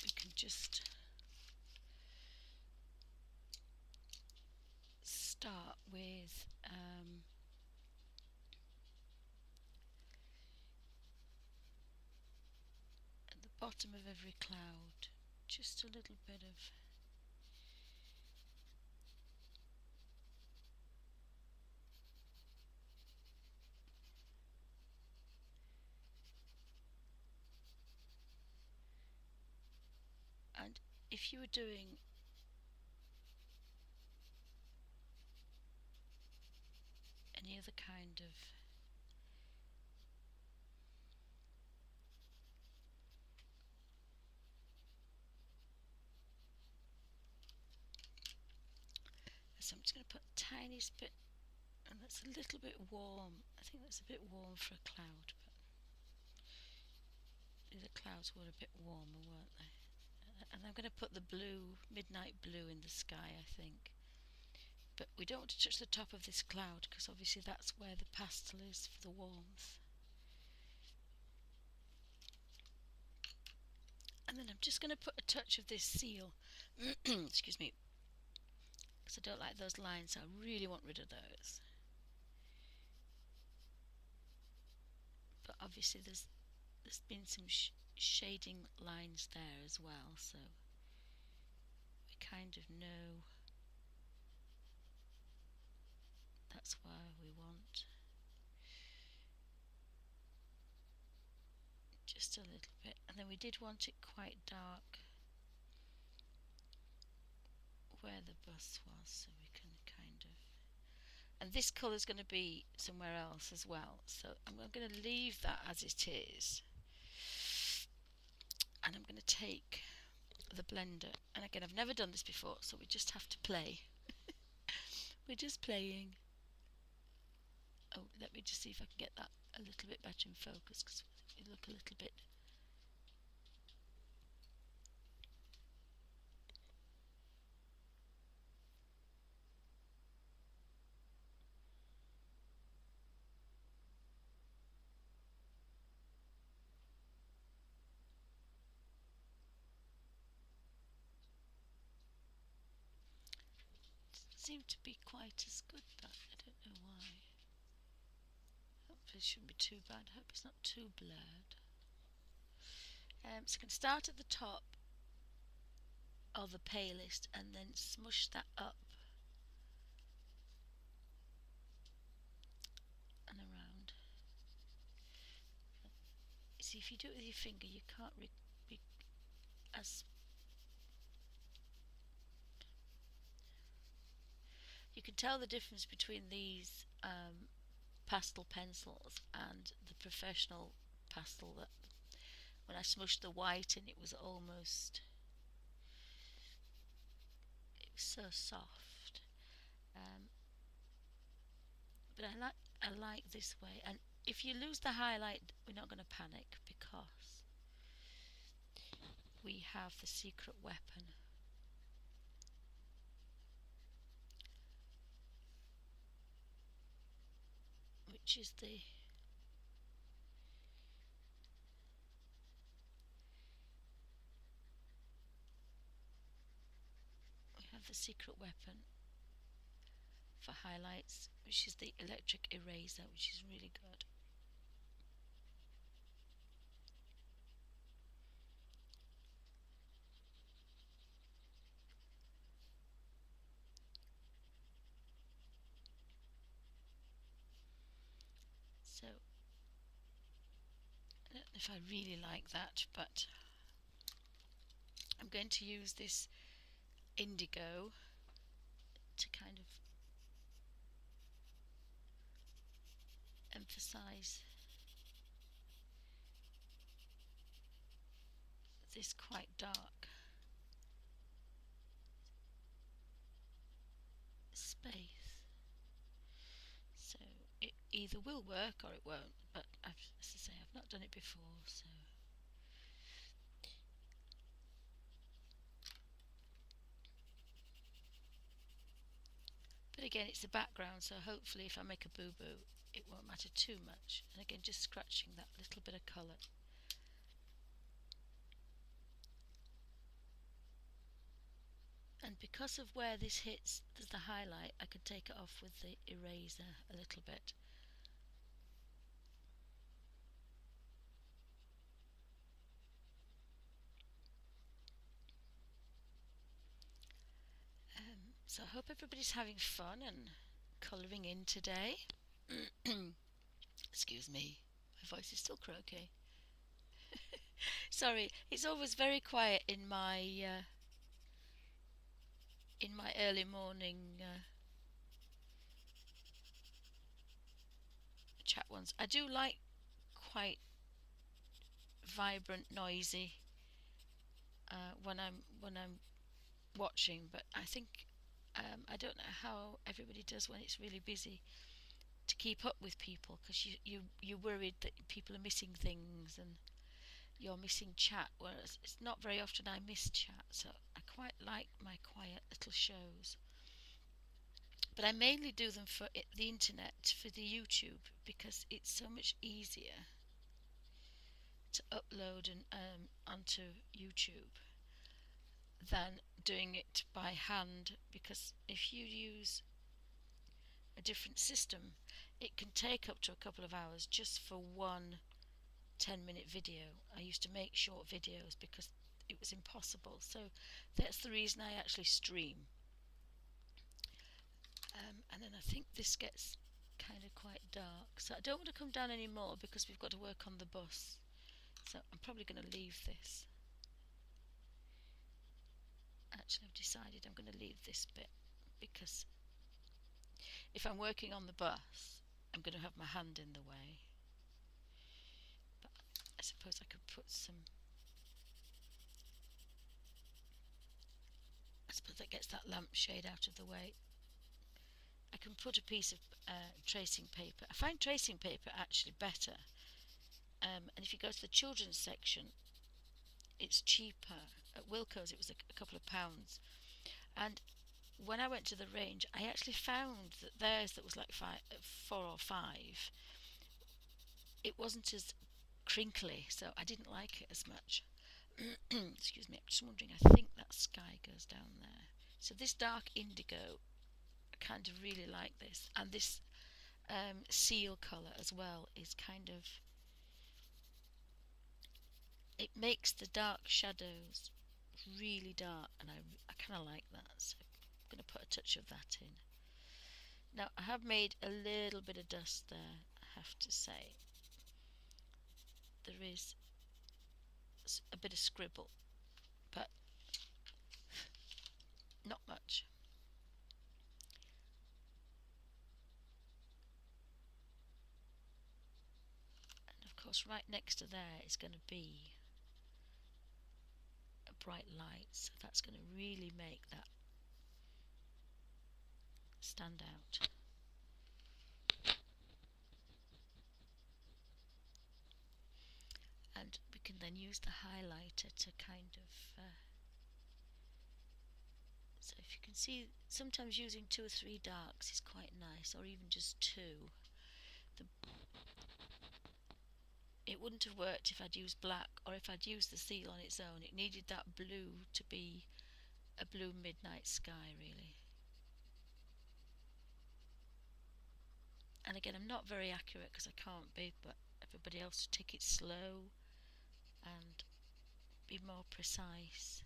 we can just start with at the bottom of every cloud, just a little bit of and if you were doing any other kind of so I'm just going to put a tiny bit, and that's a little bit warm. I think that's a bit warm for a cloud, but the clouds were a bit warmer, weren't they? And I'm going to put the blue, midnight blue in the sky, I think. But we don't want to touch the top of this cloud because obviously that's where the pastel is for the warmth. And then I'm just going to put a touch of this seal, excuse me, because I don't like those lines, so I really want rid of those. But obviously there's been some shading lines there as well, so we kind of know that's where we want just a little bit. And then we did want it quite dark where the bus was, so we can kind of, and this colour is going to be somewhere else as well, so I'm going to leave that as it is, and I'm going to take the blender, and again I've never done this before, so we just have to play. We're just playing. Oh, let me just see if I can get that a little bit better in focus because we look a little bit. Seem to be quite as good, that I don't know why. Hopefully it shouldn't be too bad. I hope it's not too blurred. So I can start at the top of the palest and then smush that up and around. See, if you do it with your finger, you can't be as. You can tell the difference between these pastel pencils and the professional pastel. That when I smushed the white in, it was so soft. Um, but I like this way. And if you lose the highlight, we're not going to panic because we have the secret weapon, which is the secret weapon for highlights, which is the electric eraser, which is really good. if I really like that, but I'm going to use this indigo to kind of emphasize this quite dark space. So it either will work or it won't, but as I say, I've not done it before, so. But again, it's the background, so hopefully if I make a boo-boo, it won't matter too much. And again, just scratching that little bit of colour. And because of where this hits, there's the highlight, I could take it off with the eraser a little bit. So I hope everybody's having fun and colouring in today. Excuse me, my voice is still croaky. Sorry, it's always very quiet in my early morning chat ones. I do like quite vibrant, noisy when I'm watching, but I think I don't know how everybody does when it's really busy to keep up with people, because you're worried that people are missing things and you're missing chat, whereas it's not very often I miss chat, so I quite like my quiet little shows. But I mainly do them for the internet, for the YouTube, because it's so much easier to upload and onto YouTube than doing it by hand, because if you use a different system, it can take up to a couple of hours just for one 10-minute video. I used to make short videos because it was impossible, so that's the reason I actually stream. And then I think this gets kind of quite dark, so I don't want to come down anymore because we've got to work on the bus, so I'm probably going to leave this. Actually, I've decided I'm going to leave this bit, because if I'm working on the bus I'm going to have my hand in the way. But I suppose I could put some, I suppose that gets that lampshade out of the way. I can put a piece of tracing paper. I find tracing paper actually better, and if you go to the children's section, it's cheaper. At Wilko's it was a couple of pounds, and when I went to the range I actually found that theirs that was like 4 or 5, it wasn't as crinkly, so I didn't like it as much. Excuse me, I'm just wondering, I think that sky goes down there. So this dark indigo, I kind of really like this, and this seal colour as well is kind of, it makes the dark shadows really dark, and I kind of like that, so I'm going to put a touch of that in. Now I have made a little bit of dust there, I have to say. There is a bit of scribble, but not much. And of course right next to there is going to be a bright light, so that's going to really make that stand out. And we can then use the highlighter to kind of so if you can see, sometimes using 2 or 3 darks is quite nice, or even just 2. It wouldn't have worked if I'd used black, or if I'd used the seal on its own. It needed that blue to be a blue midnight sky, really. And again, I'm not very accurate because I can't be, but everybody else take it slow and be more precise.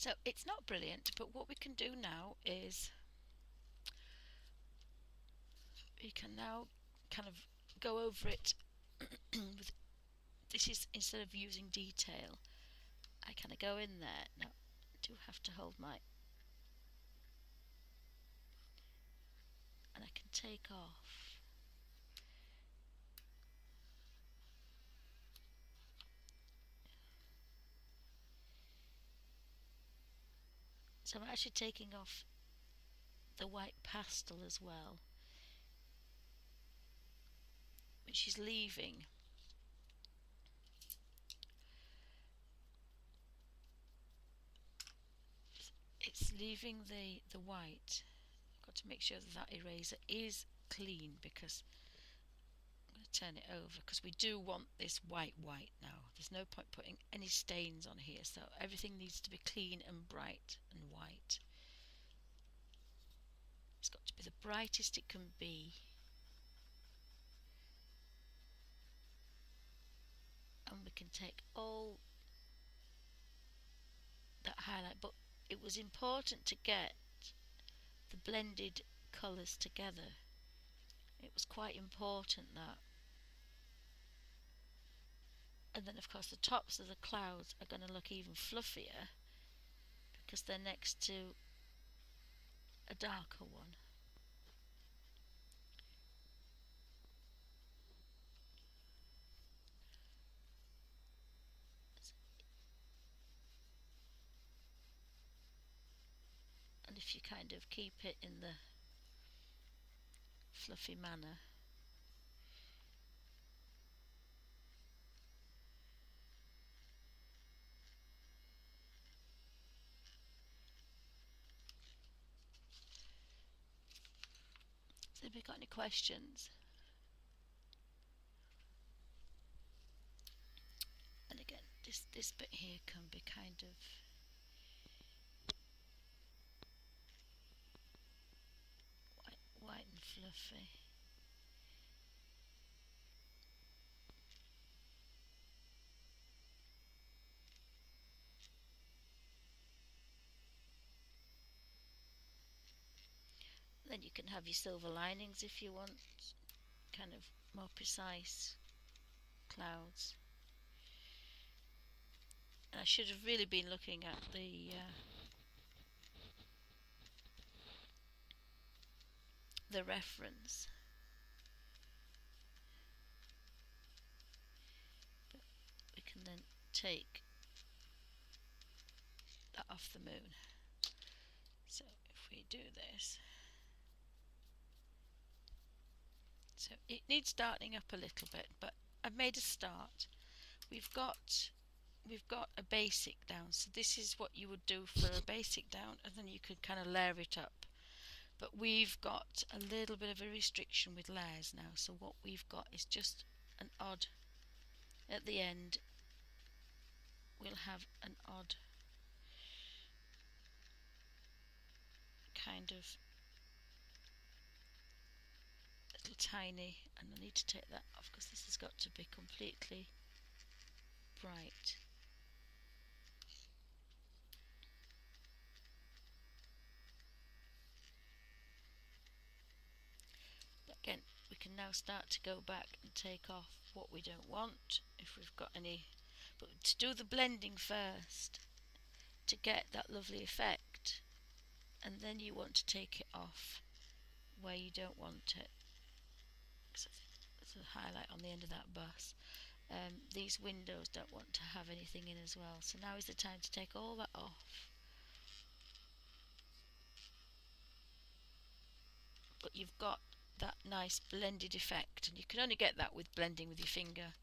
So it's not brilliant, but what we can do now is we can now kind of go over it with, this is instead of using detail, I kind of go in there. Now I do have to hold my, and I can take off. So I'm actually taking off the white pastel as well, which is leaving the white. I've got to make sure that that eraser is clean, because I'm going to turn it over, because we do want this white now. There's no point putting any stains on here, so everything needs to be clean and bright and white. It's got to be the brightest it can be. And we can take all that highlight, but it was important to get the blended colours together. It was quite important that. And then of course the tops of the clouds are going to look even fluffier because they're next to a darker one. And if you kind of keep it in the fluffy manner, so have you got any questions? And again, this bit here can be kind of white and fluffy. Then you can have your silver linings if you want, kind of more precise clouds. And I should have really been looking at the reference. But we can then take that off the moon. So if we do this, so it needs darkening up a little bit, but I've made a start. We've got a basic down, so this is what you would do for a basic down, and then you could kind of layer it up. But we've got a little bit of a restriction with layers now, so what we've got is just an odd, at the end we'll have an odd kind of little tiny, and I need to take that off because this has got to be completely bright. Again, we can now start to go back and take off what we don't want, if we've got any, but to do the blending first to get that lovely effect, and then you want to take it off where you don't want it. So there's a highlight on the end of that bus. These windows don't want to have anything in as well, so now is the time to take all that off. But you've got that nice blended effect, and you can only get that with blending with your finger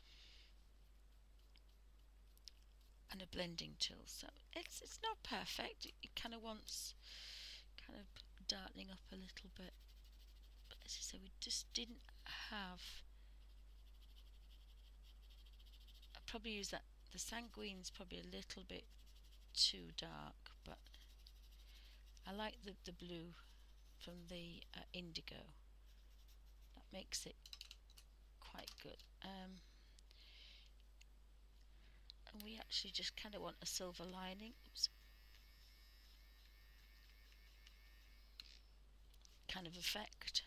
and a blending tool. So it's not perfect. It kind of wants kind of darkening up a little bit. But as I say, we just didn't have. I probably use that. The sanguine's probably a little bit too dark, but I like the blue from the indigo. That makes it quite good. And we actually just kind of want a silver lining. Oops. kind of effect.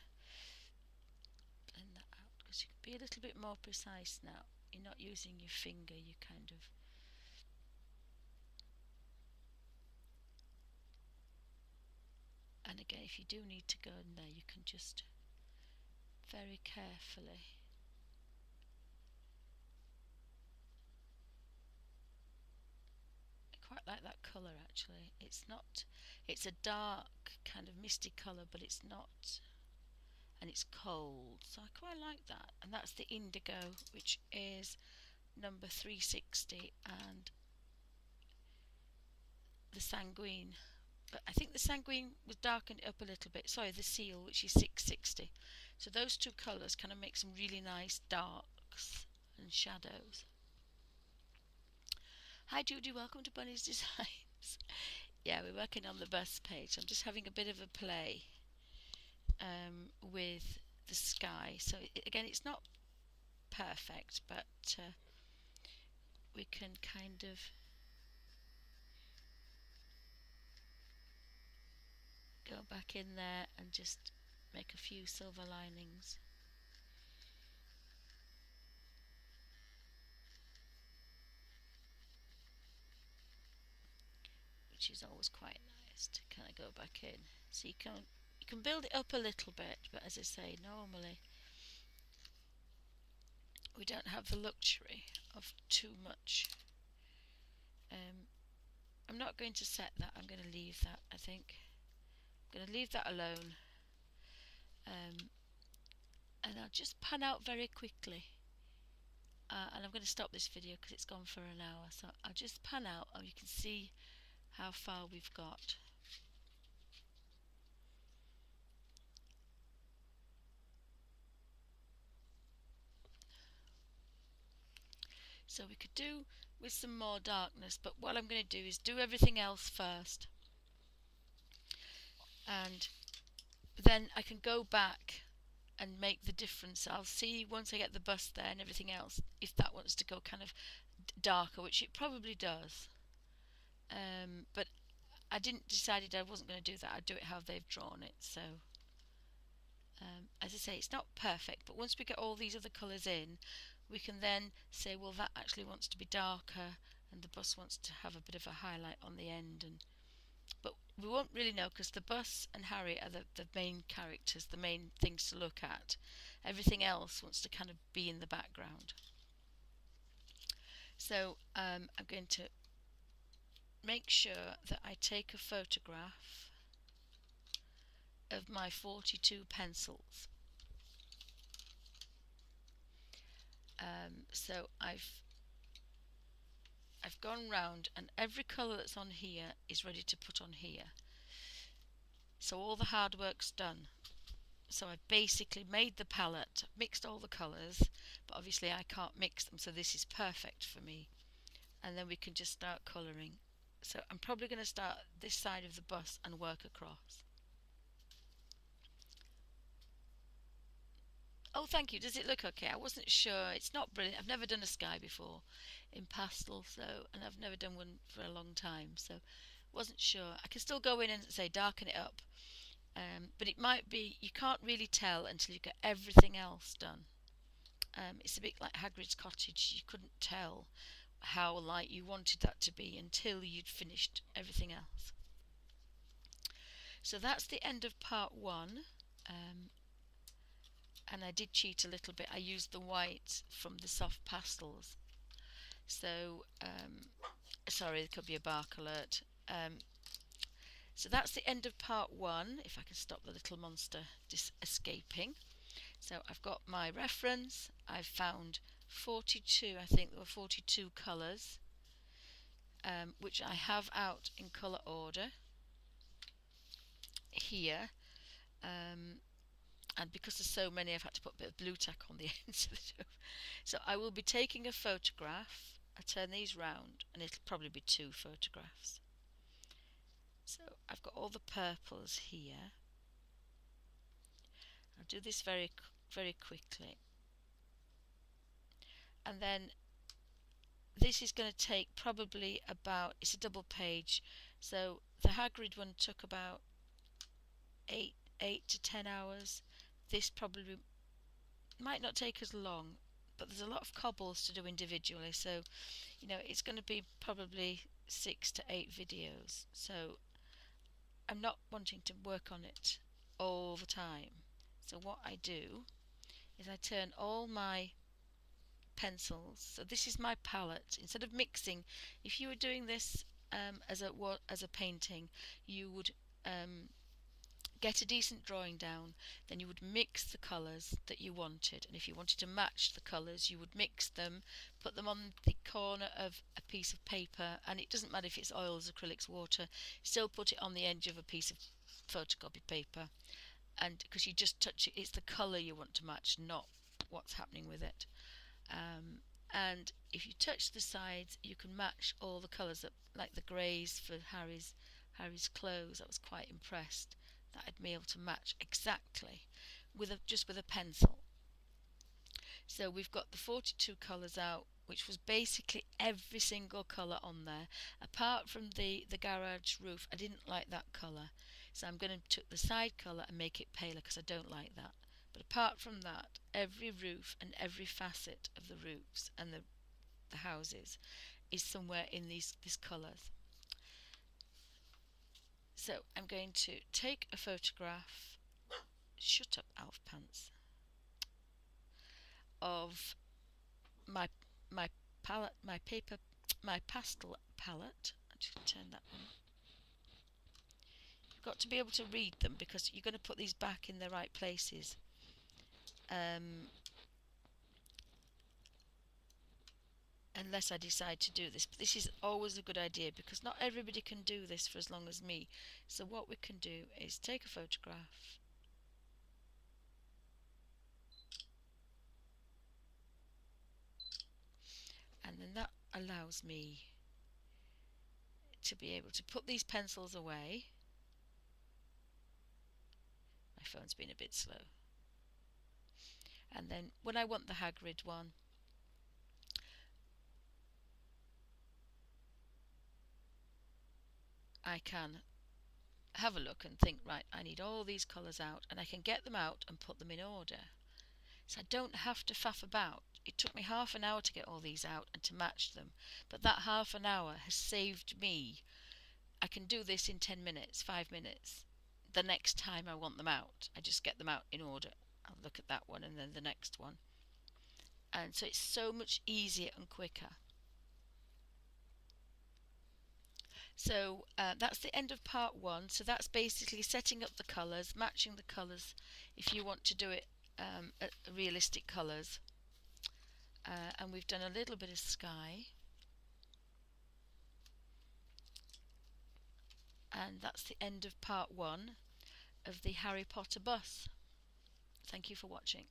Blend that out because you can be a little bit more precise now. You're not using your finger, you kind of. And again, if you do need to go in there, you can just very carefully. I quite like that colour actually. It's not, it's a dark kind of misty colour, but it's not, and it's cold, so I quite like that. And that's the indigo, which is number 360, and the sanguine. But I think the sanguine was darkened up a little bit. Sorry, the seal, which is 660. So those two colours kind of make some really nice darks and shadows. Hi Judy, welcome to Bunny's Designs. Yeah, we're working on the bus page. I'm just having a bit of a play with the sky. So again, it's not perfect, but we can kind of go back in there and just make a few silver linings. Which is always quite nice to kind of go back in. So you can build it up a little bit, but as I say, normally we don't have the luxury of too much. I'm not going to set that, I'm going to leave that, I think. I'm going to leave that alone. And I'll just pan out very quickly. And I'm going to stop this video because it's gone for an hour. So I'll just pan out and you can see how far we've got. So we could do with some more darkness, but what I'm going to do is do everything else first. And then I can go back and make the difference. I'll see once I get the bust there and everything else if that wants to go kind of darker, which it probably does. But I didn't decided I wasn't going to do that. I'd do it how they've drawn it. So as I say, it's not perfect, but once we get all these other colours in, we can then say, well, that actually wants to be darker and the bus wants to have a bit of a highlight on the end. But we won't really know because the bus and Harry are the main characters, the main things to look at. Everything else wants to kind of be in the background. So I'm going to make sure that I take a photograph of my 42 pencils. So I've gone round and every colour that's on here is ready to put on here. So all the hard work's done. So I've basically made the palette, mixed all the colours, but obviously I can't mix them, so this is perfect for me. And then we can just start colouring. So I'm probably going to start this side of the bus and work across. Oh, thank you. Does it look okay? I wasn't sure. It's not brilliant. I've never done a sky before in pastel, and I've never done one for a long time, so wasn't sure. I can still go in and say darken it up, but it might be you can't really tell until you get everything else done. It's a bit like Hagrid's cottage. You couldn't tell how light you wanted that to be until you'd finished everything else. So that's the end of part one. And I did cheat a little bit. I used the white from the soft pastels. So, sorry, there could be a bark alert. So that's the end of part one, if I can stop the little monster escaping. So I've got my reference. I've found 42, I think there were 42 colours, which I have out in colour order here. And because there's so many, I've had to put a bit of blue tack on the ends of the So I will be taking a photograph. I turn these round and it'll probably be two photographs. So I've got all the purples here. I'll do this very quickly. And then this is going to take probably about, it's a double page, so the Hagrid one took about 8 8 to 10 hours. This probably might not take as long, but there's a lot of cobbles to do individually, so it's going to be probably 6 to 8 videos. So I'm not wanting to work on it all the time. So what I do is I turn all my pencils. So this is my palette. Instead of mixing, if you were doing this as a painting, you would get a decent drawing down, then you would mix the colours that you wanted, and if you wanted to match the colours you would mix them, put them on the corner of a piece of paper, and it doesn't matter if it's oils, acrylics, water, still put it on the edge of a piece of photocopy paper, and because you just touch it, it's the colour you want to match, not what's happening with it. And if you touch the sides you can match all the colours that, like the greys for Harry's clothes. I was quite impressed that I'd be able to match exactly just with a pencil. So we've got the 42 colours out, which was basically every single colour on there, apart from the garage roof. I didn't like that colour, so I'm going to take the side colour and make it paler because I don't like that. But apart from that, every roof and every facet of the roofs and the houses is somewhere in these colours. So I'm going to take a photograph, shut up Alf Pants, of my palette, my paper, my pastel palette. I just turn that one. You've got to be able to read them because you're going to put these back in the right places. Unless I decide to do this, but this is always a good idea because not everybody can do this for as long as me. So what we can do is take a photograph, and then that allows me to be able to put these pencils away. My phone's been a bit slow. And then when I want the Hagrid one, I can have a look and think, right, I need all these colours out, and I can get them out and put them in order. So I don't have to faff about. It took me half an hour to get all these out and to match them, but that half an hour has saved me. I can do this in 10 minutes, 5 minutes. The next time I want them out, I just get them out in order. I'll look at that one and then the next one. And so it's so much easier and quicker. So that's the end of part one. So that's basically setting up the colours, matching the colours if you want to do it at realistic colours. And we've done a little bit of sky. And that's the end of part one of the Harry Potter bus. Thank you for watching.